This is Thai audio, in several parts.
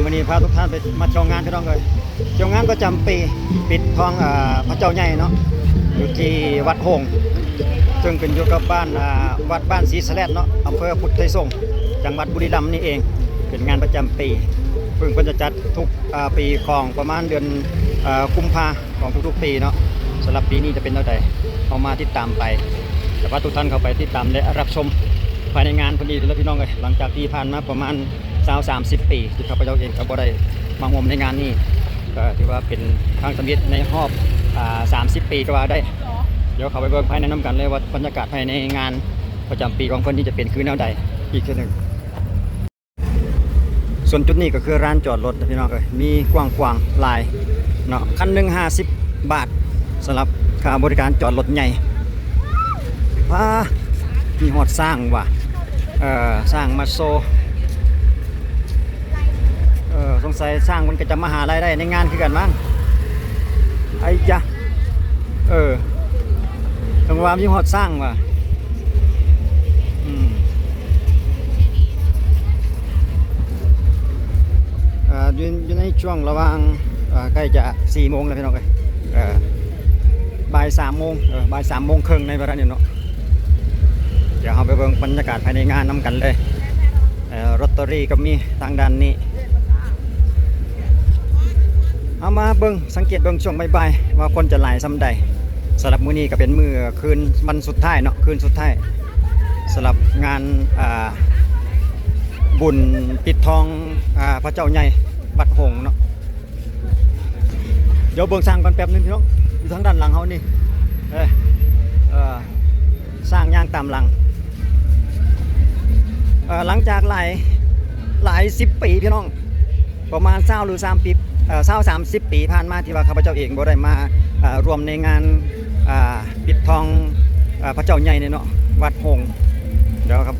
วันนี้พาทุกท่านไปมาชมงานพี่น้องเลยชมงานประจำปีปิดทองพระเจ้าใหญ่เนาะอยู่ที่วัดหงส์ซึ่งเป็นอยู่กับบ้านวัดบ้านศรีสะแลดเนาะอำเภอพุทธไทยสงฆ์จังหวัดบุรีรัมย์นี่เองเป็นงานประจำปีเพิ่งจะจัดทุกปีของประมาณเดือนกุมภาของทุกๆปีเนาะสำหรับปีนี้จะเป็นเท่าไหร่เอามาติดตามไปแต่ว่าทุกท่านเข้าไปติดตามและรับชมภายในงานพอดีแล้วพี่น้องเลยหลังจากที่ผ่านมาประมาณ30 ปีที่ข้าพเจ้าเองก็บ่ได้มาร่วมในงานนี้ก็ถือว่าเป็นครั้งสำคัญในรอบ30 ปีก็ว่าได้เดี๋ยวเข้าไปเบิ่งภายในน้ำกันเลยว่าบรรยากาศภายในงานประจำปีของเพิ่นที่จะเป็นคือแนวใดอีกทีหนึ่งส่วนจุดนี้ก็คือร้านจอดรถพี่น้องเลยมีกว้างๆหลายเนาะคันหนึ่ง50 บาทสำหรับค่าบริการจอดรถใหญ่มีหอดสร้างว่ะสร้างมาโซสงสัยสร้างมันก็จะมาหารายได้ในงานคือกันมั้งไอ้ยะตรงว่ามีหอดสร้างว่ะอยู่ในช่วงระหว่างใกล้จะ4 โมงแล้วพี่น้องเอ้ยบ่าย 3 โมงบ่าย 3 โมงครึ่งในเวลานี้เนาะเดี๋ยวเราไปเบิ่งบรรยากาศภายในงานนำกันเลยรถตอรี่ก็มีทางด้านนี้เอามาเบิ่งสังเกตเบิ่งช่วงบ่ายๆว่าคนจะหลายซ้ำใดสำหรับมื้อนี้ก็เป็นมื้อคืนวันสุดท้ายเนาะคืนสุดท้ายสำหรับงานบุญปิดทองพระเจ้าใหญ่วัดหงส์เนาะเดี๋ยวเบิ่งสร้างกันแป๊บนึงพี่น้องอยู่ทางด้านหลังเฮานี่สร้างย่างตามหลังหลังจากหลาย10 ปีพี่น้องประมาณ20 หรือ3 ปี30 ปีผ่านมาที่ว่าข้าพเจ้าเองบ่ได้มารวมในงานปิดทองพระเจ้าใหญ่เนี่ยเนาะวัดหงส์เดี๋ยวครับ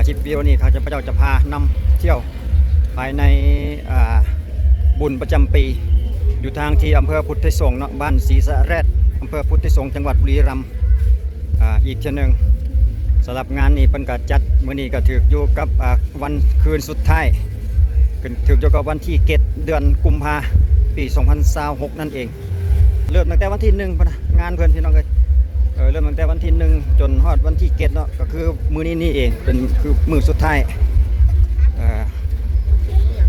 คลิปวิดีโอนี้ข้าพเจ้าจะพานำเที่ยวภายในบุญประจำปีอยู่ทางที่อำเภอพุทธไทยสงฆ์เนาะบ้านศรีสะแลดอำเภอพุทธไทยสงฆ์จังหวัดบุรีรัมย์อีกเช่นหนึ่งสำหรับงานนี้เป็นการจัดมื้อนี้ก็ถืออยู่กับวันคืนสุดท้ายถืออยู่กับวันที่7 เดือนกุมภาพันธ์ปี2026นั่นเองเริ่มตั้งแต่วันที่1งานเพื่อนพี่น้องเลยเริ่มตั้งแต่วันที่1จนฮอดวันที่7เนาะก็คือมื้อนี้นี่เองเป็นคือมื้อสุดท้าย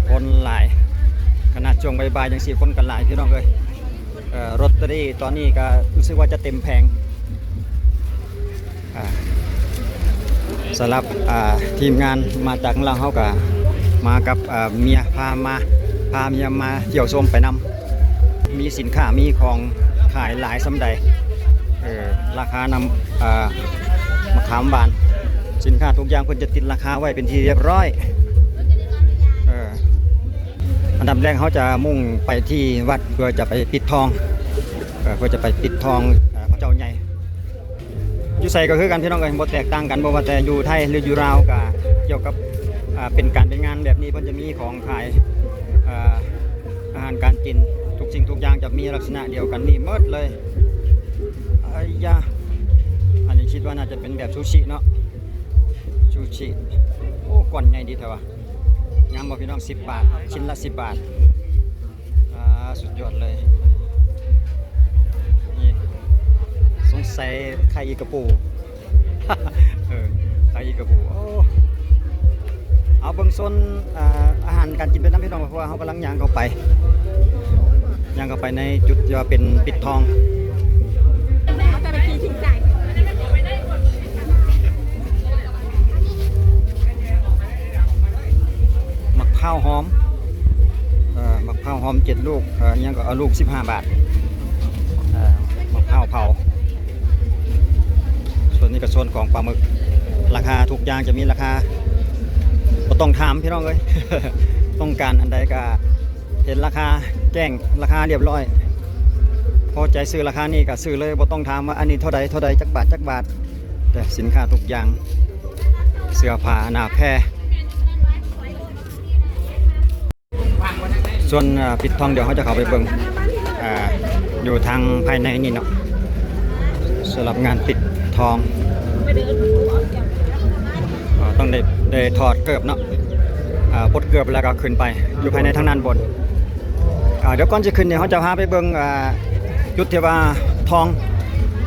คนหลายขนาดช่วงบ่ายๆยัง4 คนกันหลายพี่น้องเลยรถตอรี่ตอนนี้ก็รู้สึกว่าจะเต็มแผงสำหรับทีมงานมาจากเราเขาก็มากับเมียพาเมียมาเที่ยวชมไปนำมีสินค้ามีของขายหลายสำใดราคานำมะขามบานสินค้าทุกอย่างเพิ่นจะติดราคาไว้เป็นที่เรียบร้อยอันดับแรกเขาจะมุ่งไปที่วัดเพื่อจะไปปิดทองพระเจ้าใหญ่อยู่ใส่ก็คือกันพี่น้องเอ้ยบ่แตกต่างกันบ่ว่าแต่อยู่ไทยหรืออยู่ลาวก็เกี่ยวกับเป็นงานแบบนี้เพิ่นจะมีของขายอาหารการกินทุกสิ่งทุกอย่างจะมีลักษณะเดียวกันนี่หมดเลยอันนี้คิดว่าน่าจะเป็นแบบซูชิเนาะซูชิโอ้ก่อนใหญ่ดีเถอะวะงามบ่พี่น้อง10 บาทชิ้นละ10 บาทสุดยอดเลยนี่สงสัยไข่กระปูไข่กระปูเอาเบื้องต้นอาหารการกินเป็นน้ำพี่น้องเพราะว่าเขากำลังย่างเข้าไปในจุดที่ว่าเป็นปิดทองมะพร้าวหอม7 ลูกยังก็เอาลูก15 บาทมะพร้าวเผาส่วนนี้ก็โซนของปลาหมึกราคาทุกอย่างจะมีราคาบ่ต้องถามพี่น้องเลย ต้องการอันใดก็เห็นราคาแจ้งราคาเรียบร้อยพอใจซื้อราคานี้ก็ซื้อเลยบ่ต้องถามว่าอันนี้เท่าใดจักบาทแต่สินค้าทุกอย่างเสื้อผ้าหน้าแพรส่วนปิดทองเดี๋ยวเขาจะเข้าไปเบิ่งอยู่ทางภายในนี่เนาะสำหรับงานปิดทองต้องได้ถอดเกิบเนาะ ปลดเกือบแล้วก็ขึ้นไปอยู่ภายในทางด้านบนเดี๋ยวก่อนจะขึ้นเนี่ยเขาจะพาไปเบิ่งจุดที่ว่าทอง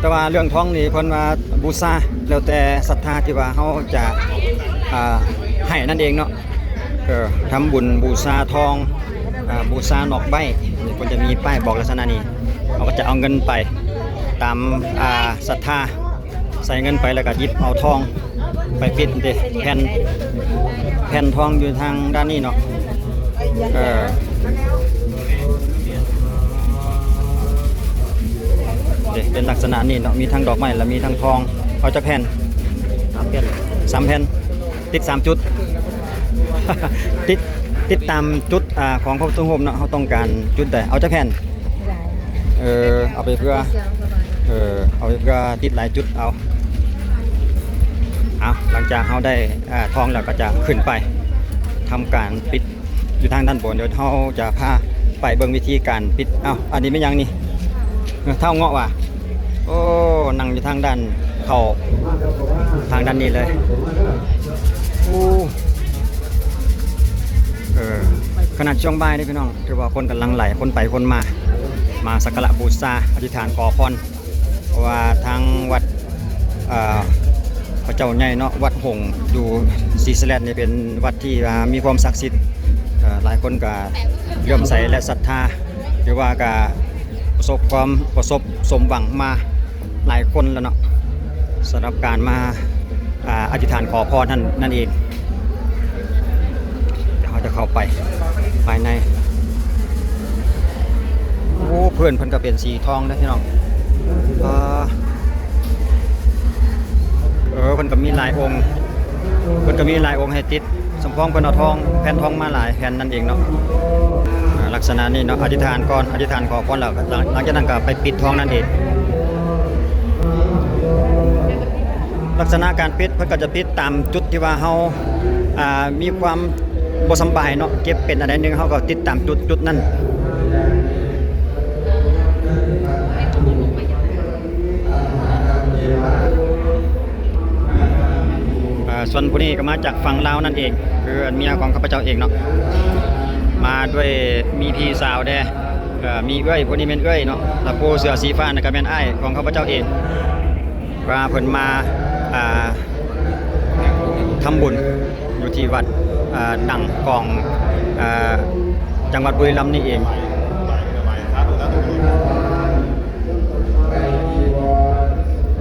แต่ว่าเรื่องทองนี่เพิ่นว่าบูชาแล้วแต่ศรัทธาที่ว่าเขาจะให้นั่นเองเนาะทำบุญบูชาทองบูชาหนอกใบนี่เพิ่นจะมีป้ายบอกลักษณะนี้เขาก็จะเอาเงินไปตามศรัทธาใส่เงินไปแล้วก็หยิบเอาทองไปปิดเด้แผ่นทองอยู่ทางด้านนี้เนาะเป็นลักษณะนี้เนาะมีทั้งดอกไม้และมีทั้งทองเอาจากแผ่น3 แผ่นติด3 จุด ติดตามจุดของพระพุทธรูปเนาะเขาต้องการจุดใดเอาจากแผ่นเอาไปเพื่อเอาไปเพื่อติดหลายจุดเอาหลังจากเขาได้ทองแล้วก็จะขึ้นไปทำการปิดอยู่ทางด้านบนเดี๋ยวเขาจะพาไปเบิ่งวิธีการปิดอันนี้ไม่ยังนี่เท่าเงาะว่ะโอ้นั่งอยู่ทางด้านเขาทางด้านนี้เลยขนาดช่วงบ่ายนี่พี่น้องถือว่าคนกำลังไหลคนไปคนมาสักการะบูชาอธิษฐานขอพรเพราะว่าทางวัดพระเจ้าใหญ่เนาะวัดหงส์อยู่ศรีสะเกษนี่เป็นวัดที่มีความศักดิ์สิทธิ์หลายคนก็เลื่อมใสและศรัทธาหรือว่าก็ประสบสมหวังมาหลายคนแล้วเนาะสำหรับการมาอธิษฐานขอพรนั่นเองเดี๋ยวเราจะเข้าไปภายในเพื่อนก็เป็นสีทองนะพี่น้องเพิ่นก็มีหลายองค์ให้ติดสมพงษ์เพิ่นเอาทองแผ่นทองมาหลายแผ่นนั่นเองเนาะลักษณะนี้เนาะอธิษฐานก่อนอธิษฐานขอพรแล้วหลังจากนั้นก็ไปปิดทองนั่นเองลักษณะการปิดเพิ่นก็จะปิดตามจุดที่ว่าเฮามีความบ่สบายเนาะเก็บเป็นอะไรนึงเฮาก็ติดตามจุดนั้นส่วนผู้นี้ก็มาจากฝั่งลาวนั่นเองคือเมียของข้าพเจ้าเองเนาะมาด้วยมีพี่สาวแด่มีเอ้ยผู้นี้เป็นเอ้ยเนาะแล้วผู้เสื้อสีฟ้านั่นก็เป็นอ้ายของข้าพเจ้าเองว่าเพิ่นมาทำบุญอยู่ที่วัดดังกองจังหวัดบุรีรัมย์นี่เอง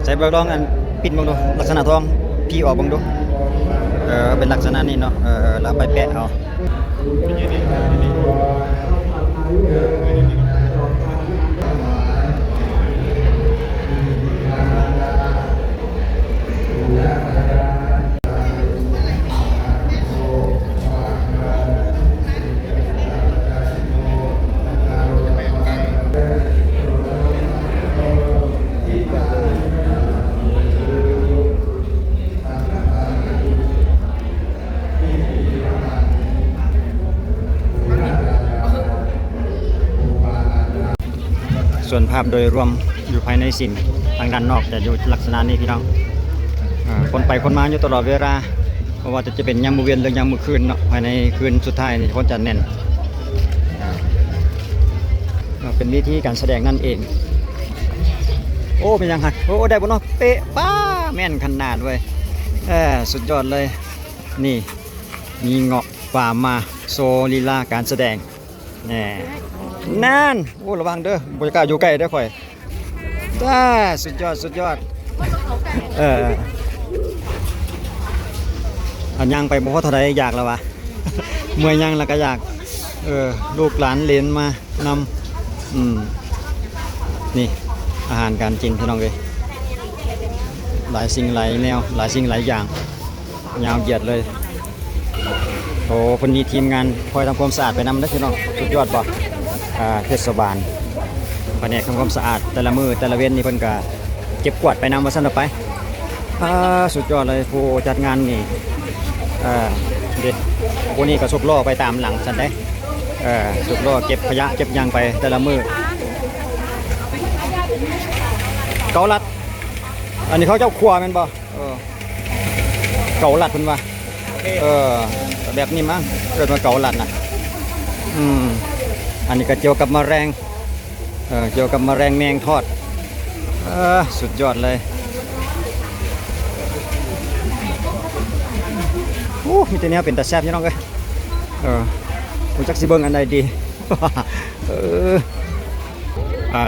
ใส่เบอร์ลองอันปิดบังดูลักษณะทองพี่ออกบังดูเป็นลักษณะนี้เนาะแล้วไปแปะเอาส่วนภาพโดยรวมอยู่ภายในสินทางด้านนอกจะอยู่ลักษณะนี้พี่น้องคนไปคนมาอยู่ตลอดเวลาเพราะว่าจะเป็นยามมื้อเย็นหรือยามมื้อคืนเนาะภายในคืนสุดท้ายนี่คนจะแน่นเป็นวิธีการแสดงนั่นเองโอ้เป็นยังไงโอ้ได้บ่เนาะเป๊ะป้าแม่นขนาดเว้ยสุดยอดเลยนี่มีเงาะป่ามาโซลีลาการแสดงนั่นโอ้ระวังเด้อบรรยากาศอยู่ใกล้เด้อข่อยสุดยอดอันยังไปบ่พอเท่าใดอยากแล้ววะ เมื่อยยังแล้วก็อยากลูกหลานเหลนมานำนี่อาหารการกินพี่น้องเลยหลายสิ่งหลายแนวหลายสิ่งหลายอย่างยาวเหยียดเลยโอ้คนนี้ทีมงานคอยทำความสะอาดไปนำนะพี่น้องสุดยอดบ่เทศบาลแผนกทำความสะอาดแต่ละมือแต่ละเว้นนี่เพิ่นก็เก็บกวาดไปนำมาสั่นไปสุดยอดเลยผู้จัดงานนี่เด็ดผู้นี้ก็สุกล้อไปตามหลังสั่นได้สุกล้อเก็บขยะเก็บยางไปแต่ละมือเกาลัดอันนี้เขาเจ้าครัวแม่นบ่เกาลัดเพิ่นว่า แบบนี้มั้งเกิดมาเกาลัดน่ะอันนี้ก็เกี่ยวกับแมลงเกี่ยวกับแมลงแมงทอดสุดยอดเลยมีแต่เนี้ยเป็นตาแซ่บพี่น้องเอ้ยผมจักสิเบิ่งอันใดดี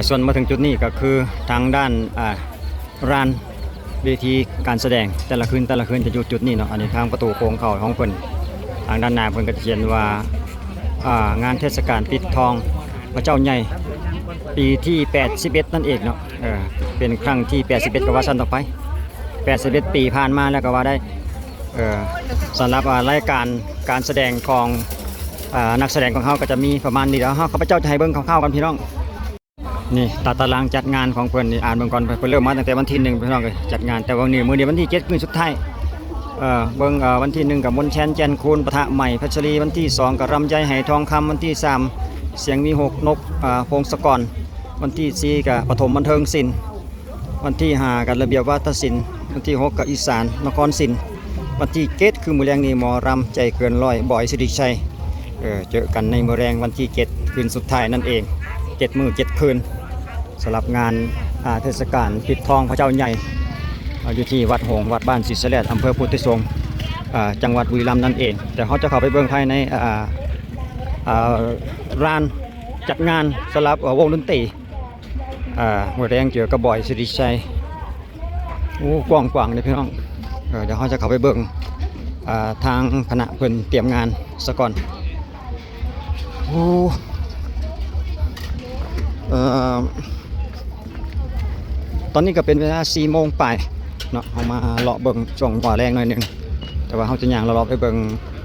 ส่วนมาถึงจุดนี้ก็คือทางด้านร้านเวทีการแสดงแต่ละคืนจะอยู่จุดนี้เนาะอันนี้ทางประตูโค้งเข้าของเพิ่นทางด้านหน้าเพิ่นก็เขียนว่างานเทศกาลปิดทองพระเจ้าใหญ่ปีที่81นั่นเองเนาะเป็นครั้งที่81ก็ว่าซั่นต่อไป81ปีผ่านมาแล้วก็ว่าได้สำหรับรายการแสดงของนักแสดงของเขาก็จะมีประมาณนี้แล้วข้าพเจ้าจะให้เบิ่งคร่าวๆกันพี่น้องนี่ตารางจัดงานของเพิ่นนี่อ่านเบิ่งก่อนเพิ่นเริ่มมาตั้งแต่วันที่1พี่น้องเลยจัดงานแต่วันนี้มื้อนี้วันที่7คืนสุดท้ายเบิ่งวันที่1กับมนแคนแจนคูณปะทะใหม่พัชรีวันที่2กับรำใจไหทองคำวันที่3เสียงมี6นกพงศกรวันที่4กับปฐมบันเทิงศิลป์วันที่5กับระเบียบวาทศิลป์วันที่6กับอีสานนครศิลป์วันที่7คือมื้อแรงนี้หมอรำใจเกินร้อยบอยสิริชัยเจอกันในมื้อแรงวันที่7คืนสุดท้ายนั่นเอง7มื้อ7คืนสำหรับงานเทศกาลปิดทองพระเจ้าใหญ่อยู่ที่วัดหงส์วัดบ้านศรีสะเลดอำเภอพุทธิสงฆ์จังหวัดบุรีรัมย์นั่นเองแต่เขาจะเข้าไปเบิ่งภายในร้านจัดงานสำหรับวงดนตรีหัวแดงเกี่ยวกับบอยสิริชัยกว้างๆเลยพี่น้องเดี๋ยวเขาจะเข้าไปเบิ่งทางคณะเพิ่นเตรียมงานซะก่อนตอนนี้ก็เป็นเวลา4 โมงปลายเนาะเอามาเลาะเบิ่งช่วงหัวแรงหน่อยหนึงแต่ว่าเขาจะย่างเลาะไปเบิ่ง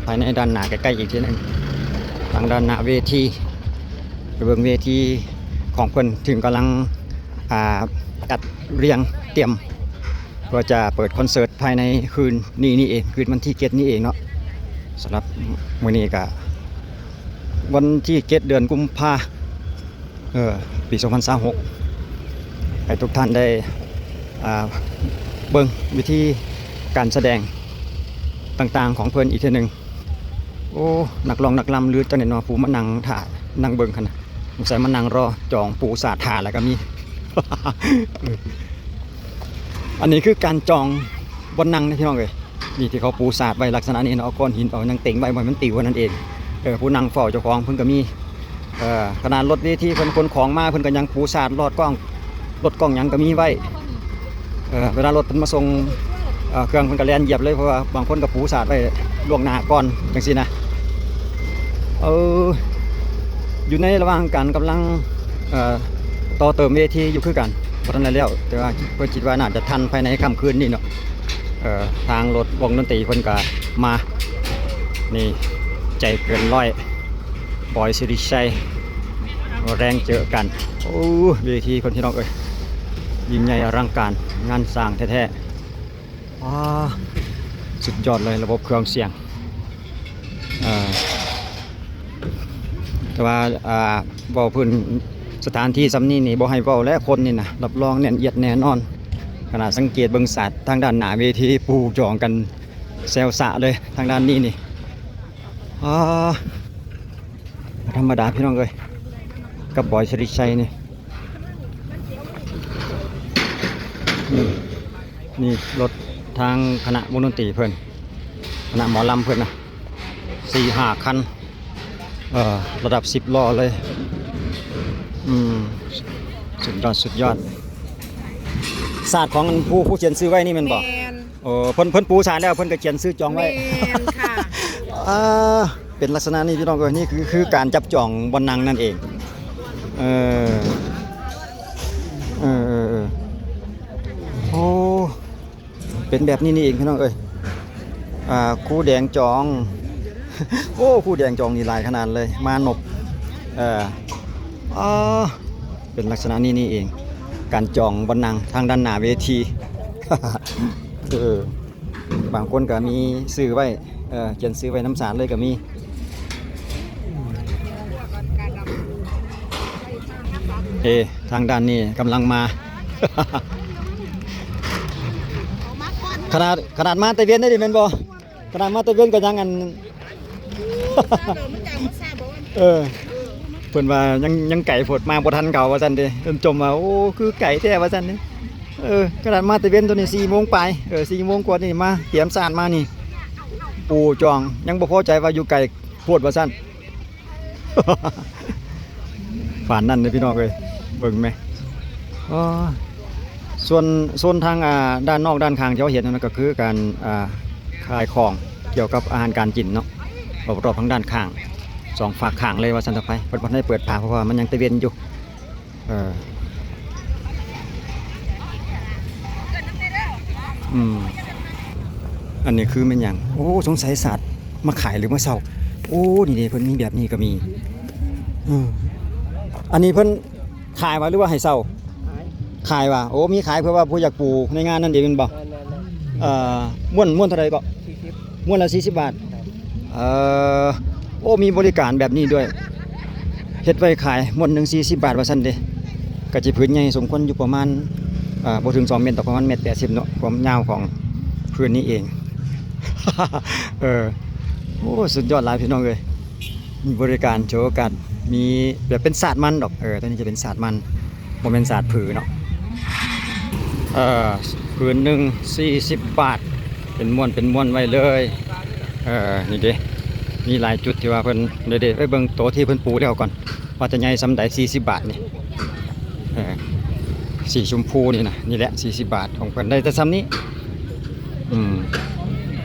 ภายในด้านหน้าใกล้ๆอีกทีนึงทางด้านหน้าเวทีไปเบิ่งเวทีของเพิ่นถึงกำลังจัดเรียงเตรียมเพื่อจะเปิดคอนเสิร์ตภายในคืนนี้เองคืนวันที่7นี้เองเนาะสำหรับมื้อนี้ก็วันที่7เดือนกุมภาปี2026ให้ทุกท่านได้เบิ่งวิธีการแสดงต่างๆของเพิ่นอีกทีหนึ่งนักร้องนักรำหรือจังได๋เนาะผู้มานั่งถ่านั่งเบิ่งคั่นน่ะสงสัยมานั่งรอจองปูสาดถ่าแล้วก็มี อันนี้คือการจองบนนั่งนะพี่น้องเอ้ยนี่ที่เขาปูสาดไว้ลักษณะนี้เนาะเอาก้อนหินเอายังเต็งไว้บ่ให้มันติวนั่นเองผู้นั่งเฝ้าเจ้าของเพิ่นก็มีขนาดรถเวทีเพิ่นขนของมาเพิ่นก็ยังปูสาดรถกล้องหยังก็มีไว้เวลารถเพิ่นมาส่งเครื่องเพิ่นก็แล่นเหยียบเลยเพราะว่าบางคนก็ปูสาดไว้ล่วงหน้าก่อนจังซี่นะอยู่ในระหว่างการกำลังต่อเติมเวทีอยู่คือกันบ่ทันได้แล้วแต่ว่าเพิ่นคิดว่าน่าจะทันภายในค่ำคืนนี้เนาะทางรถวงดนตรีเพิ่นก็มานี่ใจเกินร้อยบอยสิริชัยแรงเจอกันเวทีคนที่น้องเอ้ยยิ่งใหญ่อลังการงานสร้างแท้ๆสุดยอดเลยระบบเครื่องเสียงแต่ว่าเว้าพื้นสถานที่ซ้ำนี้นี่บ่ให้เว้าและคนนี่นะรับรองแน่นเอียดแน่นอนขณะสังเกตเบิ่งศาสตร์ทางด้านหน้าเวทีปูจองกันแซวสะเลยทางด้านนี้นี่ธรรมดาพี่น้องเอ้ยกับบอยสิริชัยนี่รถทางคณะวงดนตรีเพิ่นคณะหมอลำเพิ่นนะ4-5 คันระดับ10 ล้อเลยสุดยอดศาสตร์ของผู้เขียนซื้อไว้นี่แม่นบ่เพิ่นปูสารแล้วเพิ่นก็เขียนซื้อจองไว้ค่ะเป็นลักษณะนี้พี่น้องเอ้ยนี่คือการจับจองบนนั่งนั่นเองเป็นแบบนี้นี่เองพี่น้องเอ้ยคู่แดงจองคู่แดงจองนี่หลายขนาดเลยมานบเป็นลักษณะนี้นี่เองการจองบนนั่งทางด้านหน้าเวทีบางคนก็มีซื้อไว้เขียนซื้อไว้น้ำสารเลยก็มีทางด้านนี้กำลังมา ขนาดมาตะเวียนได้ดิแม่นบ่ขนาดมาตะเวียนก็ยังอัน เออเพิ่นว่ายังไก่ผดมาบ่ทันเก่าว่าซั่นเด้เพิ่นจมว่าโอ้คือไก่แท้ว่าซั่นเด้กระดานมาแต่เว้นตัวนี้4 โมงปลาย4 โมงกว่านี่มาเตรียมสารมานี่ปูจองยังบ่พอใจว่าอยู่ไก่โพดว่าซั่น ฝานนั่นเด้อพี่น้องเอ้ยเบิ่งแม่อ๋อส่วนโซนทางด้านนอกด้านข้างที่เราเห็นนั่นก็คือการขายของเกี่ยวกับอาหารการกินเนาะรอบๆทางด้านข้างสองฝากข้างเลยว่าซั่นต่อไปเพิ่นบ่ได้เปิดผาเพราะว่ามันยังตะเวนอยู่อันนี้คือมันหยังโอ้สงสัยสัตว์มาขายหรือมาเซาโอ้นี่ๆเพิ่นมีแบบนี้ก็มีอันนี้เพิ่นขายมาหรือว่าให้เซาขายว่าโอ้มีขายเพื่อว่าผู้อยากปลูกในงานนั่นเองแม่นบ่ม่วนเท่าใดก็ม่วนละ40 บาทโอ้มีบริการแบบนี้ด้วยเฮ็ดไว้ขายม่วนหนึง40 บาทว่าซั่นเด้ก็สิพื้นใหญ่สมควรอยู่ประมาณบ่ถึง2 เมตรต่อประมาณ1.80 เมตรเนาะความยาวของพื้นนี้เอง โอ้สุดยอดหลายพี่น้องเอ้ยมีบริการโชว์กันมีแบบเป็นศาสตร์มันดอกตอนนี้จะเป็นศาสตร์มันบ่แม่นศาสตร์ผือเนาะผืนหนึ่ง40 บาทเป็นม้วนไว้เลยนี่เด้มีหลายจุดที่ว่าเพิ่นเด้ไปเบิ่งโต๊ะที่เพิ่นปูแล้วก่อนว่าจะใหญ่ซำใด40 บาทนี่สีชมพูนี่นะนี่แหละ40 บาทของเพิ่นได้แต่ซ้ำนี้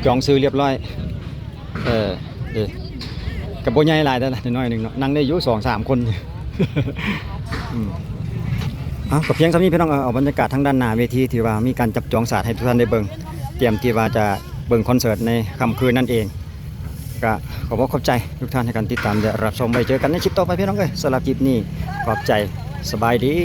จองซื้อเรียบร้อยกับโบใหญ่หลายแต่ละน้อยหนึ่งเนาะนั่งได้อยู่2-3 คนกับเพียงเท่านี้พี่น้องเอาบรรยากาศทางด้านหน้าเวทีที่ว่ามีการจับจองศาสตร์ให้ทุกท่านได้เบิ่งเตรียมที่ว่าจะเบิ่งคอนเสิร์ตในค่ำคืนนั่นเองก็ขอบใจทุกท่านในการติดตามและรับชมไว้เจอกันในคลิปต่อไปพี่น้องสำหรับคลิปนี้ขอบใจสบายดี